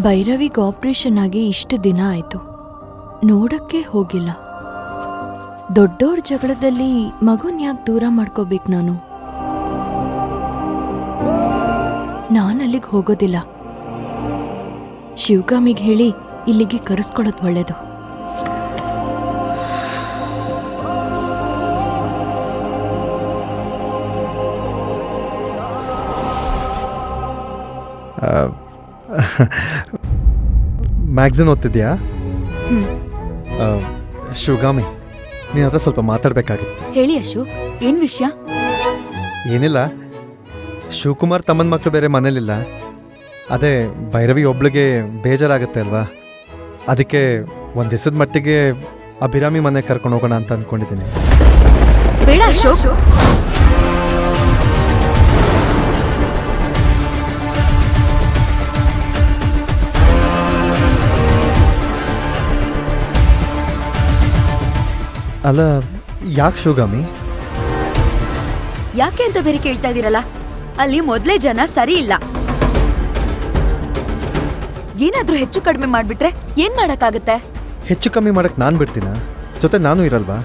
ಭೈರವಿಗೆ operation ಆಗಿ ಇಷ್ಟು ದಿನ ಆಯ್ತು, ನೋಡಕ್ಕೆ ಹೋಗಿಲ್ಲ. ದೊಡ್ಡೋರ್ ಜಗಳದಲ್ಲಿ ಮಗುನ್ ಯಾಕೆ ದೂರ ಮಾಡ್ಕೋಬೇಕು ನಾನು? ನಾನಲ್ಲಿಗೆ ಹೋಗೋದಿಲ್ಲ. ಶಿವಗಾಮಿಗೆ ಹೇಳಿ ಇಲ್ಲಿಗೆ ಕರೆಸ್ಕೊಳ್ಳೋದು ಒಳ್ಳೇದು. ಮ್ಯಾಗ್ಝಿನ್ ಓದ್ತಿದ್ಯಾ? ಶಿವಗಾಮಿ, ನೀನ್ ಹತ್ರ ಸ್ವಲ್ಪ ಮಾತಾಡ್ಬೇಕಾಗಿತ್ತು. ಹೇಳಿ ಅಶೋಕ್, ಏನ್ ವಿಷಯ? ಏನಿಲ್ಲ, ಶಿವಕುಮಾರ್ ತಮ್ಮನ ಮಕ್ಕಳು ಬೇರೆ ಮನೇಲಿಲ್ಲ. ಅದೇ ಭೈರವಿ ಒಬ್ಳಿಗೆ ಬೇಜಾರಾಗುತ್ತೆ ಅಲ್ವಾ, ಅದಕ್ಕೆ ಒಂದು ದಿವಸದ ಮಟ್ಟಿಗೆ ಅಭಿರಾಮಿ ಮನೆಗೆ ಕರ್ಕೊಂಡು ಹೋಗೋಣ ಅಂತ ಅಂದ್ಕೊಂಡಿದ್ದೀನಿ. ಬೇಡ ಅಶೋಕ್, ಅಲ್ಲ, ಯಾಕೆ ಶಿವಗಾಮಿ? ಯಾಕೆ ಅಂತ ಬೇರೆ ಕೇಳ್ತಾ ಇದೀರಲ್ಲ. ಅಲ್ಲಿ ಮೊದ್ಲೇ ಜನ ಸರಿ ಇಲ್ಲ. ಏನಾದ್ರೂ ಹೆಚ್ಚು ಕಡಿಮೆ ಮಾಡ್ಬಿಟ್ರೆ ಏನ್ ಮಾಡಕ್ಕಾಗತ್ತೆ? ಹೆಚ್ಚು ಕಮ್ಮಿ ಮಾಡಕ್ ನಾನು ಬಿಡ್ತೀನ? ಜೊತೆ ನಾನು ಇರಲ್ವಾ?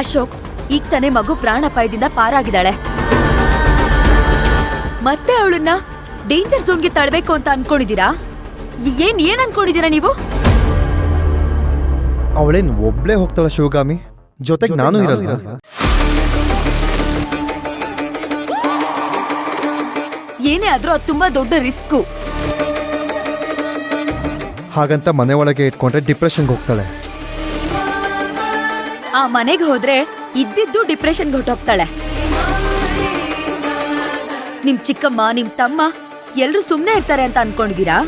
ಅಶೋಕ್, ಈಗ ತಾನೇ ಮಗು ಪ್ರಾಣಾಪಾಯದಿಂದ ಪಾರಾಗಿದ್ದಾಳೆ. ಮತ್ತೆ ಅವಳನ್ನ ಡೇಂಜರ್ ಝೋನ್ಗೆ ತಳ್ಬೇಕು ಅಂತ ಅನ್ಕೊಂಡಿದೀರಾ? ಏನ್ ಅನ್ಕೊಂಡಿದೀರಾ ನೀವು? ಅವಳೇನು ಒಬ್ಳೇ ಹೋಗ್ತಾಳ ಶಿವಗಾಮಿ? ಜೊತೆಗೆ ನಾನು ಇರಲ್ವಾ? ಏನೇ ಆದ್ರೂ ಅದು ತುಂಬಾ ದೊಡ್ಡ ರಿಸ್ಕು. ಹಾಗಂತ ಮನೆ ಒಳಗೆ ಇಟ್ಕೊಂಡ್ರೆ ಡಿಪ್ರೆಷನ್ಗೆ ಹೋಗ್ತಾಳೆ. ಆ ಮನೆಗೆ ಹೋದ್ರೆ ಇದ್ದಿದ್ದು ಡಿಪ್ರೆಷನ್ಗೆ ಹೊಟ್ಟೋಗ್ತಾಳೆ. ನಿಮ್ ಚಿಕ್ಕಮ್ಮ, ನಿಮ್ ತಮ್ಮ ಎಲ್ರೂ ಸುಮ್ನೆ ಇರ್ತಾರೆ ಅಂತ ಅನ್ಕೊಂಡಿದೀರಾ?